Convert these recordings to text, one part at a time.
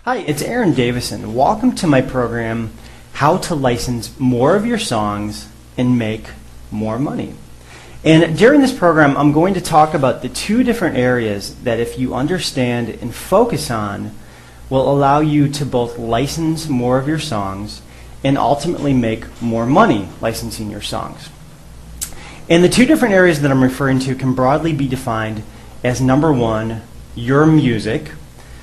Hi, it's Aaron Davison. Welcome to my program, How to License More of Your Songs and Make More Money. And during this program, I'm going to talk about the two different areas that if you understand and focus on, will allow you to both license more of your songs and ultimately make more money licensing your songs. And the two different areas that I'm referring to can broadly be defined as number one, your music.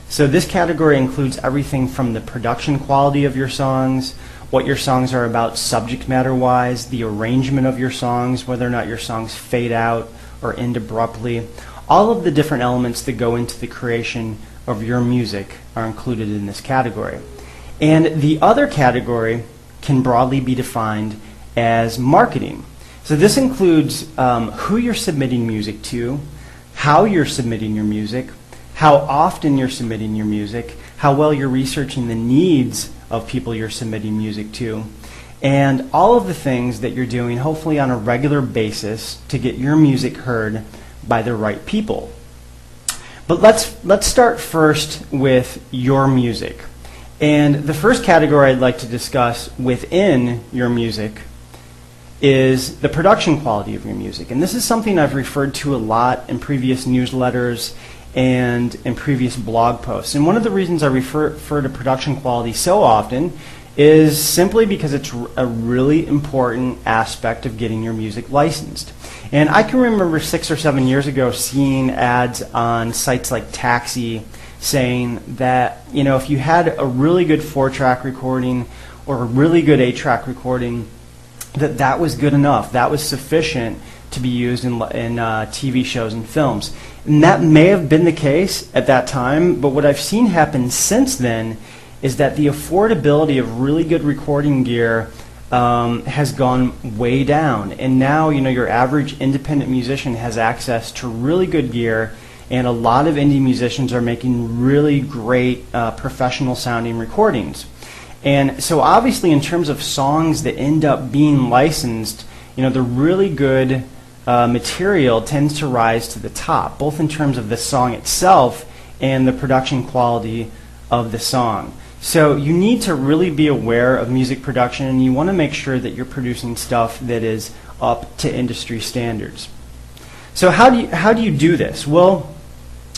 So this category includes everything from the production quality of your songs, what your songs are about subject matter wise, the arrangement of your songs, whether or not your songs fade out or end abruptly. All of the different elements that go into the creation of your music are included in this category. And the other category can broadly be defined as marketing. So this includes who you're submitting music to, how you're submitting your music, how often you're submitting your music, how well you're researching the needs of people you're submitting music to, and all of the things that you're doing hopefully on a regular basis to get your music heard by the right people. But let's start first with your music. And the first category I'd like to discuss within your music is the production quality of your music. And this is something I've referred to a lot in previous newsletters and in previous blog posts. And one of the reasons I refer to production quality so often is simply because it's a really important aspect of getting your music licensed. And I can remember 6 or 7 years ago seeing ads on sites like Taxi saying that, you know, if you had a really good 4-track recording or a really good 8-track recording, that was good enough. That was sufficient to be used in TV shows and films. And that may have been the case at that time, but what I've seen happen since then is that the affordability of really good recording gear has gone way down. And now, you know, your average independent musician has access to really good gear, and a lot of indie musicians are making really great professional sounding recordings. And so obviously in terms of songs that end up being licensed, you know, the really good material tends to rise to the top, both in terms of the song itself and the production quality of the song. So you need to really be aware of music production, and you want to make sure that you're producing stuff that is up to industry standards. So how do you do this? Well,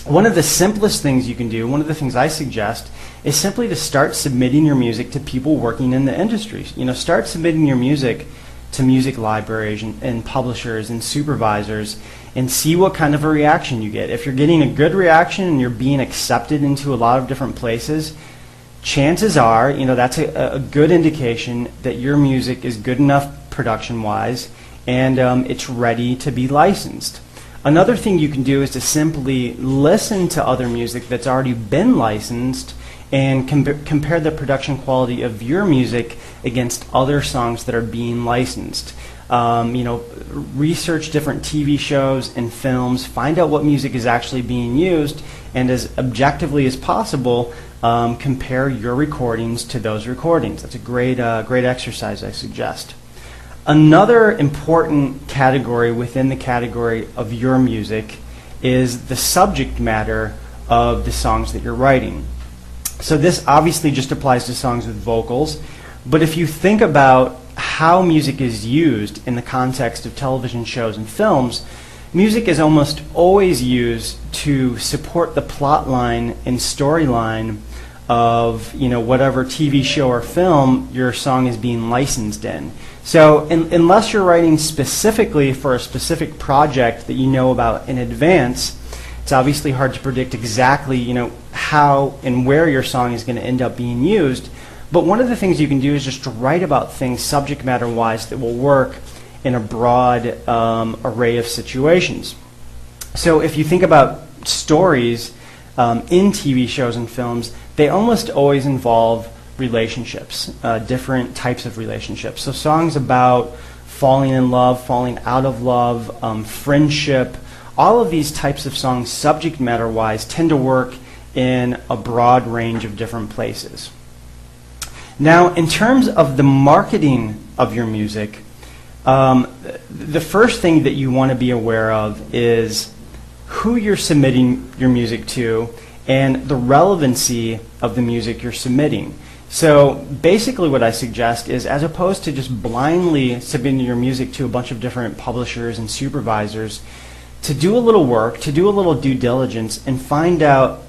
one of the simplest things you can do, one of the things I suggest, is simply to start submitting your music to people working in the industry. You know, start submitting your music to music libraries and publishers and supervisors and see what kind of a reaction you get. If you're getting a good reaction and you're being accepted into a lot of different places, chances are, you know, that's a good indication that your music is good enough production-wise and it's ready to be licensed. Another thing you can do is to simply listen to other music that's already been licensed and compare the production quality of your music against other songs that are being licensed. You know, research different TV shows and films, find out what music is actually being used, and as objectively as possible, compare your recordings to those recordings. That's a great exercise, I suggest. Another important category within the category of your music is the subject matter of the songs that you're writing. So this obviously just applies to songs with vocals, but if you think about how music is used in the context of television shows and films, music is almost always used to support the plot line and storyline of, you know, whatever TV show or film your song is being licensed in. So unless you're writing specifically for a specific project that you know about in advance, it's obviously hard to predict exactly, you know, how and where your song is going to end up being used. But one of the things you can do is just to write about things subject matter wise that will work in a broad array of situations. So if you think about stories in TV shows and films, they almost always involve relationships, different types of relationships. So songs about falling in love, falling out of love, friendship, all of these types of songs, subject matter wise, tend to work in a broad range of different places. Now, in terms of the marketing of your music, the first thing that you want to be aware of is who you're submitting your music to and the relevancy of the music you're submitting. So basically what I suggest is, as opposed to just blindly submitting your music to a bunch of different publishers and supervisors, to do a little work, to do a little due diligence, and find out,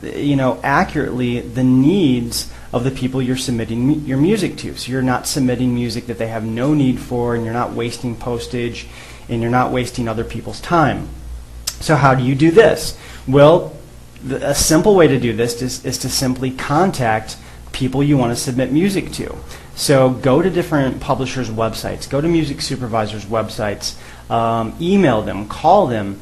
accurately the needs of the people you're submitting your music to. So you're not submitting music that they have no need for, and you're not wasting postage, and you're not wasting other people's time. So how do you do this? Well, a simple way to do this is to simply contact people you want to submit music to. So go to different publishers' websites, go to music supervisors' websites, email them, call them,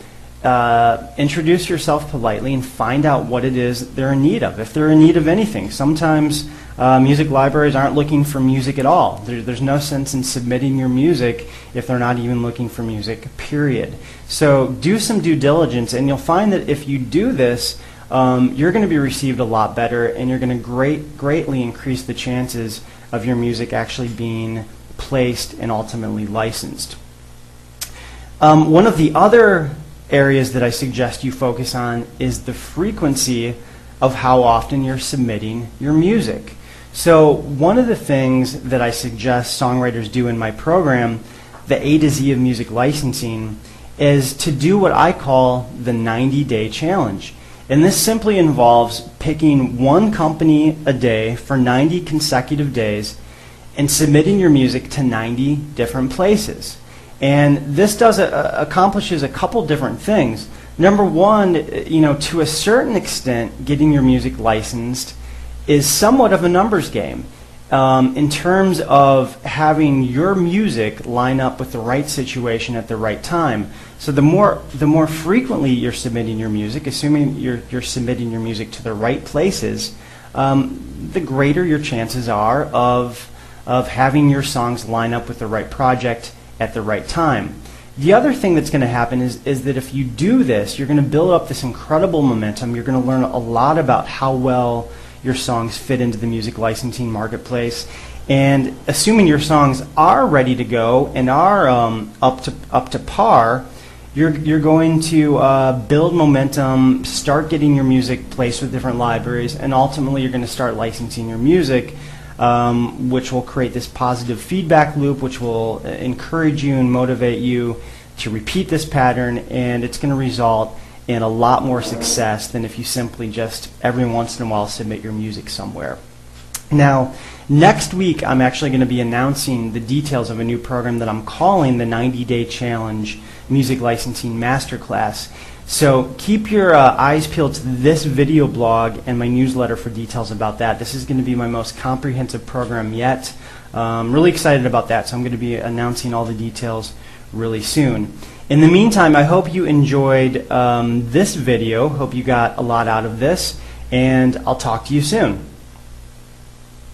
introduce yourself politely, and find out what it is they're in need of, if they're in need of anything. Sometimes music libraries aren't looking for music at all. There's no sense in submitting your music if they're not even looking for music, period. So do some due diligence, and you'll find that if you do this, you're going to be received a lot better, and you're going to greatly increase the chances of your music actually being placed and ultimately licensed. One of the other areas that I suggest you focus on is the frequency of how often you're submitting your music. So one of the things that I suggest songwriters do in my program, the A to Z of music licensing, is to do what I call the 90-day challenge. And this simply involves picking one company a day for 90 consecutive days and submitting your music to 90 different places. And this accomplishes a couple different things. Number one, to a certain extent, getting your music licensed is somewhat of a numbers game in terms of having your music line up with the right situation at the right time. So the more frequently you're submitting your music, assuming you're submitting your music to the right places, the greater your chances are of having your songs line up with the right project at the right time. The other thing that's going to happen is that if you do this, you're going to build up this incredible momentum. You're going to learn a lot about how well your songs fit into the music licensing marketplace. And assuming your songs are ready to go and are up to par, you're going to build momentum, start getting your music placed with different libraries, and ultimately you're going to start licensing your music, which will create this positive feedback loop, which will encourage you and motivate you to repeat this pattern, and it's going to result in a lot more success than if you simply just every once in a while submit your music somewhere. Now, next week I'm actually going to be announcing the details of a new program that I'm calling the 90-Day Challenge Music Licensing Masterclass. So keep your eyes peeled to this video blog and my newsletter for details about that. This is going to be my most comprehensive program yet. I'm really excited about that, so I'm going to be announcing all the details really soon. In the meantime, I hope you enjoyed this video. Hope you got a lot out of this, and I'll talk to you soon.